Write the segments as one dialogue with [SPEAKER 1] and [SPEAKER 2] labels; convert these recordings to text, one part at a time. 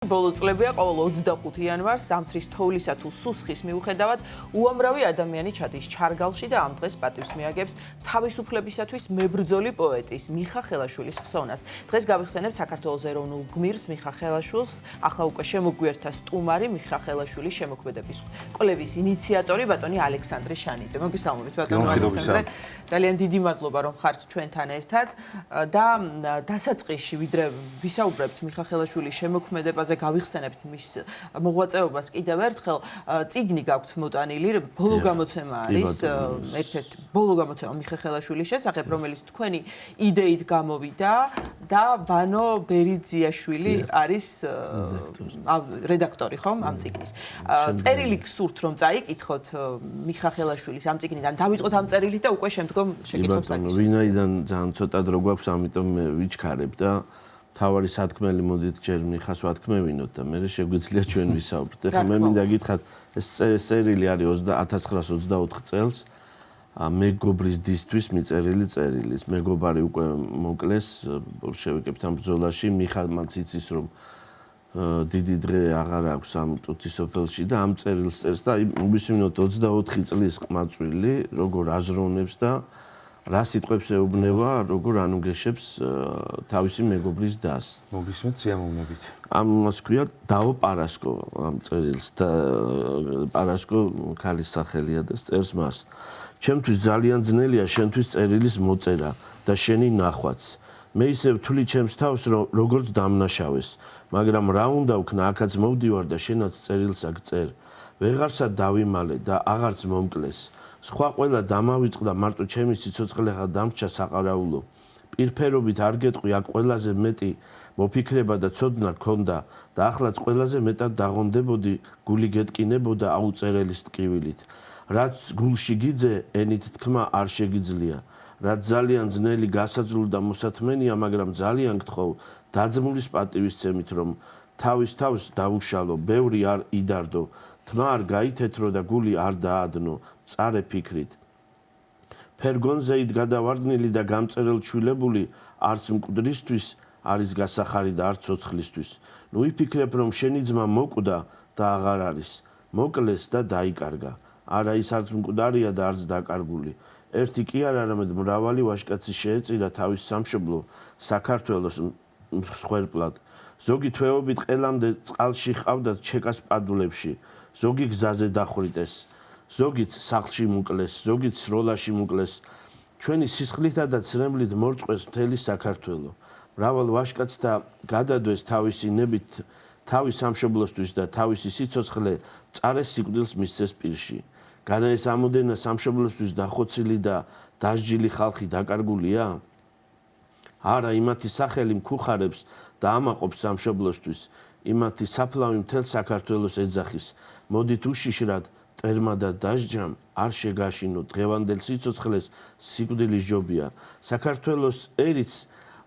[SPEAKER 1] ბოლო წლებია ყოველ 25 იანვარს ზამთრის თოვლისა თუ სუსხის მიუხედავად უამრავი ადამიანი ჩადის ჩარგალში და ამ დღეს პატივს მიაგებს თავისუფლებისათვის მებრძოლი პოეტის მიხა ხელაშვილის ხსოვნას. დღეს გავიხსენებთ საქართველოს ეროვნულ გმირს მიხა ხელაშვილს, ახლა უკვე შემოგვიერთდა სტუმარი მიხა ხელაშვილის შემოქმედების კვლევის ინიციატორი ბატონი ალექსანდრე შანიძე. მოგესალმებით ბატონო ალექსანდრე. ძალიან დიდი მადლობა რომ ხართ ჩვენთან ერთად და დასაწყისში ვიდრე ვისაუბრებთ მიხა ხელაშვილის შემოქმედებაზე გავიხსენებთ მის მოღვაწეობას კიდევ ერთხელ წიგნი გაქვთ მოტანილი ბოლო გამოცემა არის ერთ-ერთი ბოლო გამოცემა მიხა ხელაშვილის შესახებ რომელიც თქვენი იდეით გამოვიდა და ვანო ბერიძიაშვილი არის რედაქტორი ხომ ამ წიგნის წერილი გსურთ რომ წაიკითხოთ მიხა ხელაშვილის ამ წიგნიდან დავიწყოთ ამ წერილით და უკვე შემდგომ შეკითხვებს დაგისვით
[SPEAKER 2] ვინაიდან ძალიან ცოტა დრო გვაქვს ამიტომ მე ვიჩქარებ და თავარი სათქმელი მოდით ჯერ მიხას ვათქმევინოთ და მე შეგვიძლია ჩვენ ვისაუბროთ. ეხლა მე მინდა გითხრათ ეს წერილი არის 1924 წელს მეგობრის დისთვის მიწერილი წერილი. მეგობარი უკვე მოკლეს ბოლშევიკებთან ბრძოლაში, მიხა მაც იცის რომ დიდი დღე აღარ აქვს ამ ტუთის სოფელში და ამ წერილს წერს და მოვისმინოთ 24 წლის ყმაწვილი როგორ აზროვნებს და რა სიტყვებს ეუბნება, როგორ ანუგეშებს თავისი მეგობრის დას.
[SPEAKER 3] მოგისმენთ სიამოვნებით.
[SPEAKER 2] ამას ქვია დაო პარასკო ამ წერილს და პარასკო ქალის სახელია და წერს მას. ჩემთვის ძალიან ძნელია შენთვის წერილის მოწერა და შენი ნახვაც. მე ისევ თვლი ჩემს თავს როგორც დამნაშავეს, მაგრამ რა უნდა ვქნა, აქაც მოვდივარ და შენაც წერილს აგწერ. ვეღარსა დავიმალე და აღარც მომკლეს. სხვა ყველა დამავიწყდა მარტო ჩემი სიცოცხლე ხა დამრჩა საყარაულო. პირფერობით არ გეტყვი აქ ყველაზე მეტი მოფიქრება და ცოდნა გქონდა და ახლაც ყველაზე მეტად დაღონდებოდი გული გეტკინებოდა აუწერელის ტკივილით. რაც გულში გიძე ენით თქმა არ შეგიძლია. რაც ძალიან ძნელი გასაძლო და მოსათმენია, მაგრამ ძალიან გთხოვ დაძმულის პატივისცემით რომ თავის თავს დაუშალო, ბევრი არ იდარდო, თმა არ გაითეთრო და გული არ დაადნო. წარე ფიქრით. ფერგონზე იდგადავარდნილი და გამწერელ ჩვილებული არც მკვდრისთვის არის გასახარი და არც ცოცხლისთვის. ნუ იფიქრებ რომ შენი ძმა მოკვდა და აღარ არის. მოკლეს და დაიკარგა. არა ის არც მკვდარია და არც დაკარგული. ერთი კი არ არამედ მრავალი ვაჟკაცი შეეწირა თავის სამშობლო საქართველოს მსხვერპლად. ზოგი თვეობით ყელამდე წყალში ჰყავდათ ჩეკას პადულებში. ზოგი გზაზე დახვრიტეს. ზოგიც სახლში მოკლეს, ზოგიც სროლაში მოკლეს. ჩვენი სისხლითა და ცრემლით მორწყვეს მთელი საქართველო. მრავალ ვაჟკაცთა გადადვეს თავისი ნებით, თავის სამშობლოსთვის და თავისი სიცოცხლე წარეს სიკვდილს მისცეს პირში. განა ეს ამოდენა სამშობლოსთვის დახოცილი და დასჯილი ხალხი დაკარგულია? არა, იმათი სახელი მქუხარებს და ამაყობს სამშობლოსთვის. იმათი საფლავი მთელ საქართველოს ეძახის. მოდით უშიშრად ტერმა და დასჯამ არ შეგაშინო დღევანდელ სიცოცხლეს სიკვდილის ჯობია. საქართველოს ერიც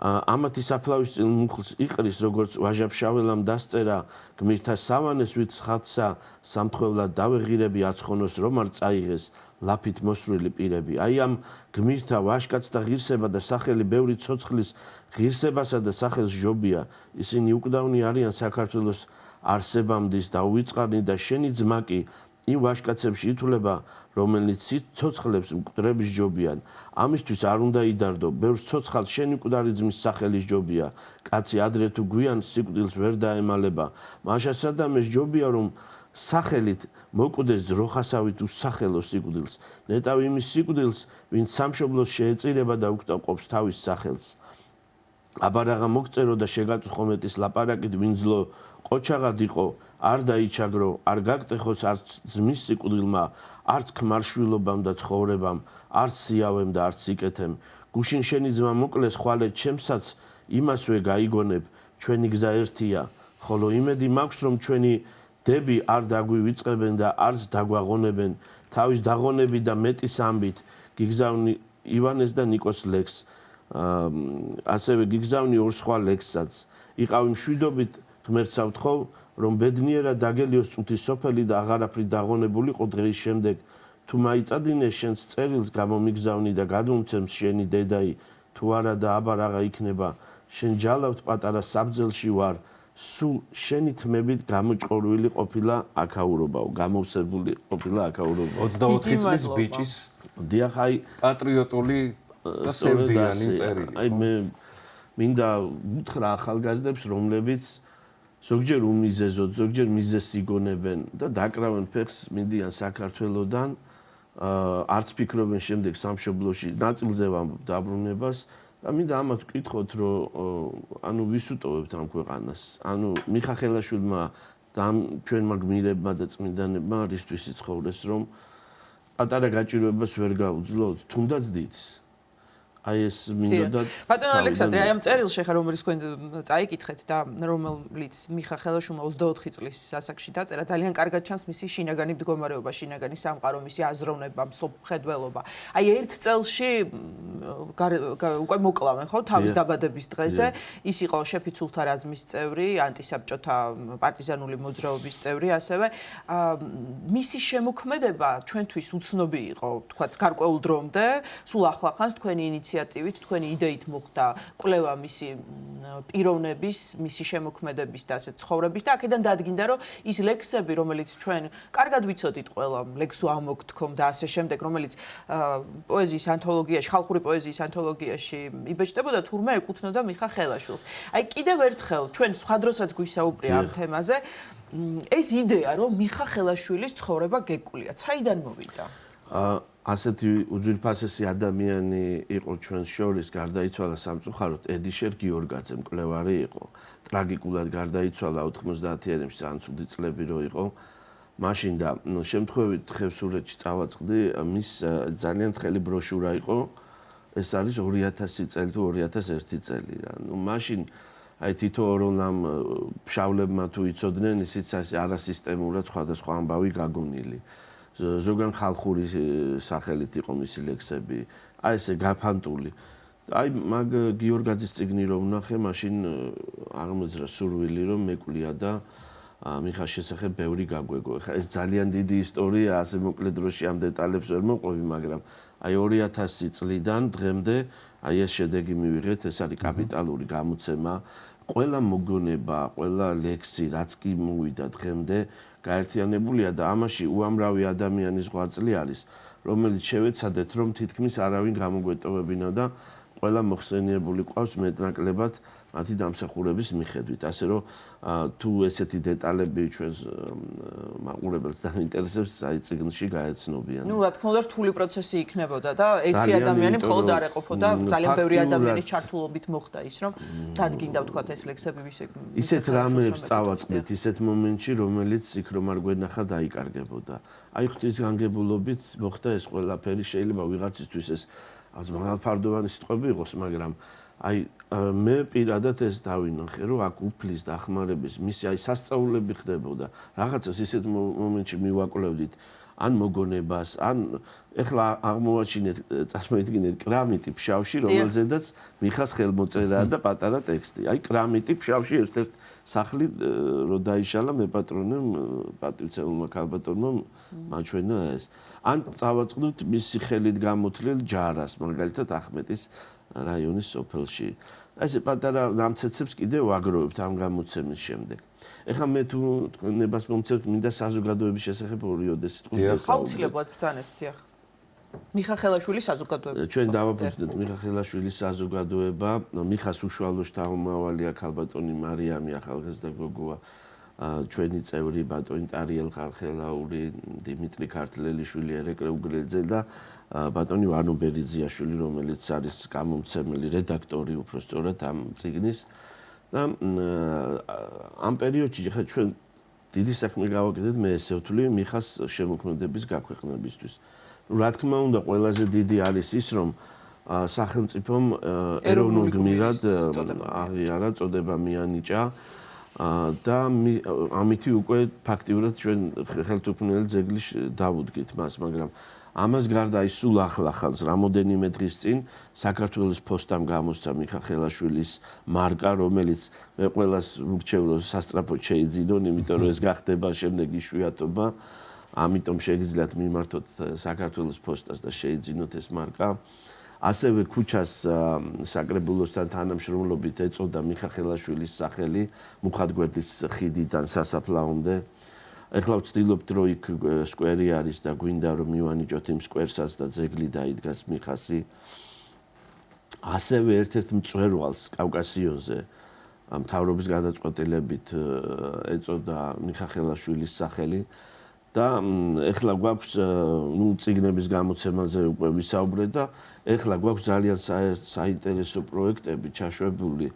[SPEAKER 2] ამათი საფლავის წინ მუხლს იყრის როგორც ვაჟაფშაველამ დასწერა გმირთა სავანეს ვით ხატსა სამთხვევლად დავეღირები აცხონოს რომ არ წაიღეს ლაფით მოსვრილი პირები. აი ამ გმირთა ვაჟკაცთა ღირსება და სახელი ბევრი ცოცხლის ღირსებასა და სახელს ჯობია. ისინი უკდავნი არიან საქართველოს არსებამდის და უვიწყარნი და შენი ძმა კი იმ ვაჟკაცებში ითვლება, რომელიც ცოცხლებს მკვდრების ჯობიან. ამისთვის არ უნდა იდარდო, ბევრს ცოცხალს შენი მკვდარი ძმის სახელის ჯობია. კაცი ადრე თუ გვიან სიკვდილს ვერ დაემალება. მაშასა და მეს ჯობია რომ სახელით მოკვდეს ძროხასავით უსახელო სიკვდილს. ნეტავ იმის სიკვდილს, ვინც სამშობლოს შეეწირება და უკტავყოფს თავის სახელს. აბარაღა მოგწერო და შეგაწუხო მეტის ლაპარაკით ვინძლო ყოჩაღად იყო არ დაიჩაგრო არ გაგტეხოს არც ძმის სიკვდილმა არც ქმარშვილობამ და ცხოვრებამ არც სიავემ და არც სიკეთემ გუშინ შენი ძმა მოკლეს ხვალე ჩემსაც იმასვე გაიგონებ ჩვენი გზა ერთია ხოლო იმედი მაქვს რომ ჩვენი დები არ დაგვივიწყებენ და არც დაგვაღონებენ თავის დაღონები და მეტის ამბით გიგზავნი ივანეს და ნიკოს ლექს ასევე გიგზავნი ორ სხვა ლექსსაც იყავი მშვიდობით ღმერთს ავთხოვ რომ ბედნიერად დაგელიოს წუთის სოფელი და აღარაფრით დაღონებულიყო დღის შემდეგ თუ მაიწადინეს შენს წერილს გამომიგზავნი და გადმომცემს შენი დედაი თუ არა და აბა რაღა იქნება შენ ჯალავთ პატარა საბძელში ვარ სულ შენი თმებით გამოჭყორვილი ყოფილა აქაურობაო, გამოვსებული ყოფილა აქაურობა.
[SPEAKER 3] 24 წლის ბიჭის
[SPEAKER 2] დიახ, აი
[SPEAKER 3] პატრიოტული და სევდიანი წერილი.
[SPEAKER 2] აი მე მინდა უთხრა ახალგაზრდებს, რომლებიც ზოგჯერ უმიზეზოდ, ზოგჯერ მიზეზს იგონებენ და დაკრავენ ფეხს, მიდიან საქართველოსდან, არც ფიქრობენ შემდეგ სამშობლოში ნაწილზე ვამბობ დაბრუნებას და მინდა ამათ ვკითხოთ, რომ ანუ ვის უტოვებთ ამ ქვეყანას? ანუ მიხა ხელაშვილმა და ჩვენმა გმირებმა და წმინდანებმა რისთვის იცხოვრეს, რომ პატარა გაჭირვებას ვერ გაუძლოთ, თუნდაც დიდს. აი ეს მინდოდა
[SPEAKER 1] ბატონო ალექსანდრე, აი ამ წერილს ხა რომელიც თქვენ წაიკითხეთ და რომელიც მიხა ხელაშვილმა 24 წლის ასაკში დაწერა, ძალიან კარგად ჩანს მისი შინაგანი მდგომარეობა, შინაგანი სამყარო, მისი აზროვნება, მსოფლმხედველობა. აი ერთ წელში უკვე მოკლავენ ხო თავის დაბადების დღეზე, ის იყო შეფიცულთა რაზმის წევრი, ანტისაბჭოთა პარტიზანული მოძრაობის წევრი ასევე. მისი შემოქმედება ჩვენთვის უცნობი იყო, თქვათ, გარკვეულ დრომდე, სულ ახლახანს თქვენი ინიციატივით, თქვენი იდეით მოხდა კვლევა მისი პიროვნების, მისი შემოქმედების და ასე ცხოვრების და აქედან დადგინდა, რომ ის ლექსები, რომელიც ჩვენ კარგად ვიცოდით ყველა, ლექსო ამოგთქომ და ასე შემდეგ, რომელიც პოეზიის ანთოლოგიაში, ხალხური პოეზიის ანთოლოგიაში იბეჭდებოდა, თურმე ეკუთვნოდა მიხა ხელაშვილს. აი კიდევ ერთხელ ჩვენ სხვა დროსაც გვისაუბრია ამ თემაზე, ეს იდეა, რომ მიხა ხელაშვილის ცხოვრება გეკვლია, საიდან მოვიდა?
[SPEAKER 2] ასეთი უძვირფასესი ადამიანი იყო ჩვენს შორის, გარდაიცვალა სამწუხაროდ ედიშერ გიორგაძე, მკვლევარი იყო. ტრაგიკულად გარდაიცვალა 90-იანებში, ძალიან ცუდი წლები რო იყო. მაშინ და შემთხვევით ხევსურეთში წავაწყდი, მის ძალიან თხელი ბროშურა იყო. ეს არის 2000 წელი თუ 2001 წელი. ნუ მაშინ აი თითო ორონამ ფშავლებმა თუ იცოდნენ, ისიც ასე არასისტემურად სხვადასხვა ამბავი გაგონილი. ზოგან ხალხური სახელით იყო მისი ლექსები, აი ესე გაფანტული. აი მაგ გიორგაძის წიგნი რომ ვნახე, მაშინ აღმოძრა სურვილი რომ მეკვლია და მიხას შესახებ ბევრი გაგვეგო. ეხლა ეს ძალიან დიდი ისტორია, ასე მოკლე დროში ამ დეტალებს ვერ მოყვები, მაგრამ აი 2000 წლიდან დღემდე აი ეს შედეგი მივიღეთ, ეს არის კაპიტალური გამოცემა. ყველა მოგონება, ყველა ლექსი, რაც კი მოვიდა დღემდე, გაერთიანებულია და ამაში უამრავი ადამიანის ღვაწლი არის, რომელიც შევეცადეთ, რომ თითქმის არავინ გამოგვეტოვებინა და ყველა მოხსენიებული ყავს მეტნაკლებად მათი დამსახურების მიხედვით. ასე რომ თუ ესეთი დეტალები ჩვენს მაყურებელს დაინტერესებს, აი წიგნში გაეცნობიან.
[SPEAKER 1] ნუ რა თქმა უნდა რთული პროცესი იქნებოდა და ერთი ადამიანი მხოლოდ არ ეყოფოდა, ძალიან ბევრი ადამიანის ჩართულობით მოხდა ის, რომ დადგინდა ვთქვათ ეს ლექსები ვისე.
[SPEAKER 2] ისეთ რამეებს წავაწყდით, ისეთ მომენტში, რომელიც იქ რომ არ გვენახა დაიკარგებოდა. აი ღვთისგანგებულობით მოხდა ეს ყველაფერი, შეიძლება ვიღაცისთვის ეს მაღალფარდოვანი სიტყვები იყოს, მაგრამ აი მე პირადად ეს დავინახე, რომ აქ უფლის დახმარების მისი აი სასწაულები ხდებოდა. რაღაცას ისეთ მომენტში მივაკვლევდით, ან მოგონებას, ან ეხლა აღმოვაჩინეთ, წარმოიდგინეთ კრამიტი ფშავში, რომელზედაც მიხას ხელმოწერაა და პატარა ტექსტი. აი კრამიტი ფშავში ერთ-ერთ სახლი რო დაიშალა მეპატრონემ პატივცემულმა ქალბატონმა მაჩვენა ეს. ან წავაწყდით მისი ხელით გამოთლილ ჯარას, მაგალითად ახმეტის რაიონის სოფელში. ეს პატარა ნამცეცებს კიდევ ვაგროვებთ ამ გამოცემის შემდეგ. ეხლა მე თუ თქვენებას მომცემთ, მინდა საზოგადოების შესახებ ორიოდე სიტყვი
[SPEAKER 1] ვესაუბროთ. აუცილებლად ბრძანებთ, დიახ. მიხა ხელაშვილის საზოგადოება.
[SPEAKER 2] ჩვენ დავაფუძნეთ მიხა ხელაშვილის საზოგადოება, მიხას უშუალო შთამომავალი ქალბატონი მარიამი ახალგაზრდა გოგოა, ჩვენი წევრი ბატონი ტარიელ ხარხელაური, დიმიტრი ქართლელიშვილი, ერეკლე უგრეძე და ბატონი ვანო ბერიძიაშვილი, რომელიც არის გამომცემელი რედაქტორი უпростоრად ამ წიგნის. და ამ პერიოდში ხა ჩვენ დიდი საქმე გავაკეთეთ, მე ესე ვთვლი, მიხას შემოქმედების გაქვეყნებისთვის. რა თქმა უნდა, ყველაზე დიდი არის ის, რომ სახელმწიფომ ეროვნულ გმირად აღიარა, წოდება მიანიჭა და ამითი უკვე ფაქტიურად ჩვენ ხელთუქმნელი ძეგლი დავუდგით მას, მაგრამ ამას გარდა ის სულ ახლახანს რამოდენიმე დღის წინ საქართველოს ფოსტამ გამოსცა მიხა ხელაშვილის მარკა, რომელიც მე ყველას ვურჩევ, რომ სასტრაფოდ შეიძინონ, იმიტომ რომ ეს გახდება შემდეგ იშვიათობა. ამიტომ შეგიძლიათ მიმართოთ საქართველოს ფოსტას და შეიძინოთ ეს მარკა. ასევე ქუჩას საკრებულოსთან თანამშრომლობით ეწოდა მიხა ხელაშვილის სახელი მუხათგვერდის ხიდიდან სასაფლაომდე. ეხლა ვცდილობთ რომ იქ სკვერი არის და გვინდა რომ მივანიჭოთ იმ სკვერსაც და ძეგლი დაიდგას მიხასი. ასევე ერთ-ერთ მწვერვალს კავკასიონზე მთავრობის გადაწყვეტილებით ეწოდა მიხა ხელაშვილის სახელი და ეხლა გვაქვს წიგნების გამოცემაზე უკვე ვისაუბრე და ეხლა გვაქვს ძალიან საინტერესო პროექტები ჩაშვებული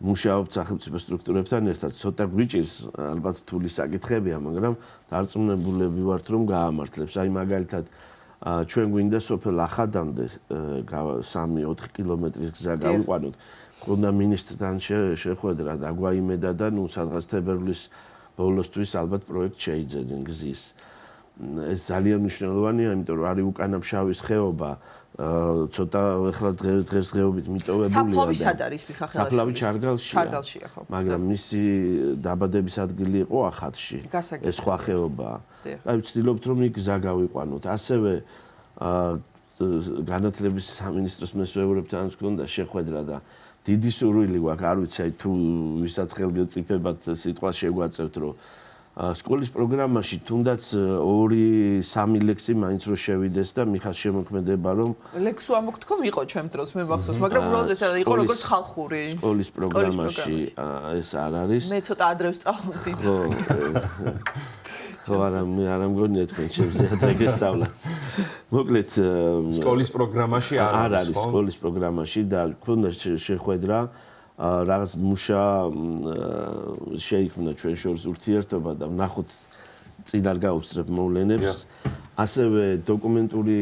[SPEAKER 2] მუშაობთ სახელმწიფო სტრუქტურებთან ერთად ცოტა გვიჭირს ალბათ რთული საკითხებია მაგრამ დარწმუნებულები ვართ რომ გაამართლებს აი მაგალითად ჩვენ გვინდა სოფელ ახადამდე 3-4 კილომეტრის გზა გავიყვანოთ ქონდა მინისტრთან შეხვედრა დაგვაიმედა და ნუ სადღაც თებერვლის ბოლოსთვის ალბათ პროექტ შეიძენენ გზის ეს ძალიან მნიშვნელოვანია იმიტომ რომ არის უკანაფშავის ხეობა ცოტა ეხლა დღესდღეობით მიტოვებულია
[SPEAKER 1] საფლავი სად არის მიხა ხელაშვილი?
[SPEAKER 2] საფლავი
[SPEAKER 1] ჩარგალშია ხო.
[SPEAKER 2] მაგრამ მისი დაბადების ადგილი იყო ახადში. ეს სხვა ხეობაა. აი ვცდილობთ რომ იქ გზა გავიყვანოთ. ასევე განათლების სამინისტროს მესვეურებთან გქონდა შეხვედრა და დიდი სურვილი გვაქვს, არ ვიცი აი თუ ვისაც ხელმწიფებად სიტყვას შეგვაწევთ რომ სკოლის პროგრამაში თუნდაც 2-3 ლექსი მაინც რო შევიდეს და მიხას შემოქმედება რომ
[SPEAKER 1] ლექსო ამოგთქომ იყო ჩემ დროს მე მახსოვს მაგრამ უბრალოდ ეს იყო როგორც ხალხური
[SPEAKER 2] სკოლის პროგრამაში ეს არ არის
[SPEAKER 1] მე ცოტა ადრე ვსწავლობდი
[SPEAKER 2] ხო მე არ მგონია თქვენ ჩემზე ადრე გესწავლათ მოკლედ
[SPEAKER 3] სკოლის პროგრამაში
[SPEAKER 2] არ არის სკოლის პროგრამაში და გქონდა შეხვედრა რაღაც მუშა შეიქმნა ჩვენ შორის ურთიერთობა და ვნახოთ წინ არ გაუცრებ მოვლენებს. ასევე დოკუმენტური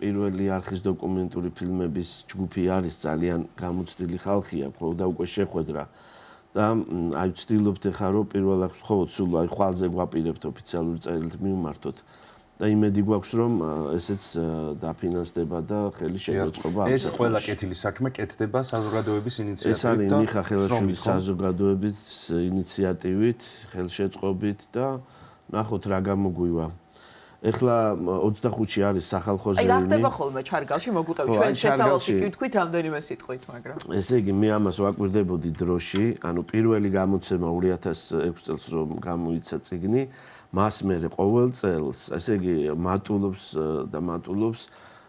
[SPEAKER 2] პირველი არხის დოკუმენტური ფილმების ჯგუფი არის ძალიან გამოცდილი ხალხია, ყავდა უკვე შეხვედრა და აი ვცდილობთ ახლა რომ პირველ რიგში მხოლოდ სულ აი ხვალზე გვაპირებთ ოფიციალური წერილით მივმართოთ. და იმედი გვაქვს რომ ესეც დაფინანსდება და ხელი შეუწყობა
[SPEAKER 3] ეს ყველა კეთილი საქმე კეთდება საზოგადოების ინიციატივით
[SPEAKER 2] ეს არის მიხა ხელაშვილის საზოგადოების ინიციატივით ხელშეწყობით და ნახოთ რა გამოგვივა ეხლა 25-ში არის სახალხო ზეიმი.
[SPEAKER 1] აი რა ხდება ხოლმე ჩარგალში მოგვიყევ ჩვენ შესავალში კი ვთქვით რამდენიმე სიტყვით მაგრამ
[SPEAKER 2] ესე იგი მე ამას ვაკვირდებოდი დროში ანუ პირველი გამოცემა 2006 წელს რომ გამოიცა წიგნი მას მერე ყოველ წელს ესე იგი მატულობს და მატულობს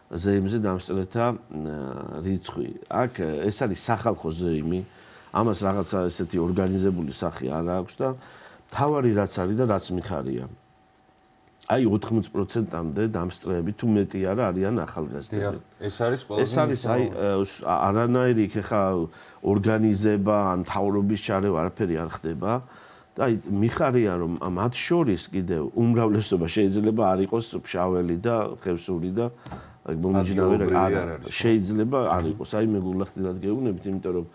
[SPEAKER 2] ზეიმზე დამსწრეთა რიცხვი. აქ ეს არის სახალხო ზეიმი. ამას რაღაცა ესეთი ორგანიზებული სახე არ აქვს და თავარი რაც არის და რაც მიხარია. აი 80%-მდე დამსწრეები თუ მეტი არა არიან ახალგაზრდები.
[SPEAKER 3] ეს არის ყველაზე
[SPEAKER 2] ეს არის აი არანაირი ხეხა ორგანიზება ან თავრობის ჩარევა არაფერი არ ხდება. და აი მიხარია რომ მათ შორის კიდევ უმრავლესობა შეიძლება არ იყოს ფშაველი და ხევსური და მომიჯნავე რა შეიძლება არ იყოს. აი მე გულახდილად გეუბნებით, იმიტომ რომ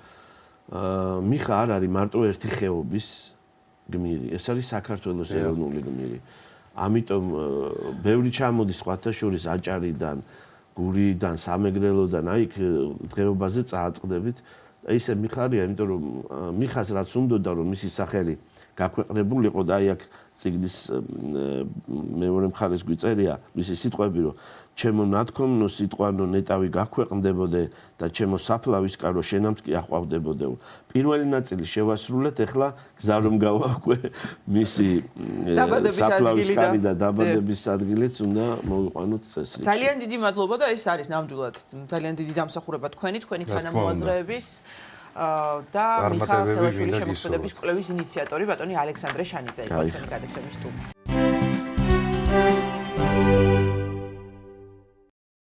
[SPEAKER 2] მიხა არ არის მარტო ერთი ხეობის გმირი. ეს არის საქართველოს ეროვნული გმირი. ამიტომ ბევრი ჩამოდის სხვათა შორის აჭარიდან, გურიდან, სამეგრელოდან, აი დღეობაზე წააწყდებით. ისე მიხარია, იმიტომ რომ მიხას რაც უნდოდა რომ მისი სახელი გაქვეყნებულიყო და აი აქ წიგნის მეორე მხარეს გვიწერია მისი სიტყვები რომ ჩემო ნათქვამნო სიტყვანო ნეტავი გაქვეყნდებოდე და ჩემო საფლავის კარო შენამც კი აყვავდებოდე. პირველი ნაწილი შევასრულეთ, ეხლა გზა რომ გავაკვე მისი საფლავის კარი და დაბადების ადგილიც უნდა მოვიყვანოთ წესრიგში.
[SPEAKER 1] ძალიან დიდი მადლობა და ეს არის ნამდვილად ძალიან დიდი დამსახურება თქვენი თანამოაზრეების და მიხა ხელაშვილის შემოქმედების კვლევის ინიციატორი ბატონი ალექსანდრე შანიძე იყო ჩვენი გადაცემის სტუმარი.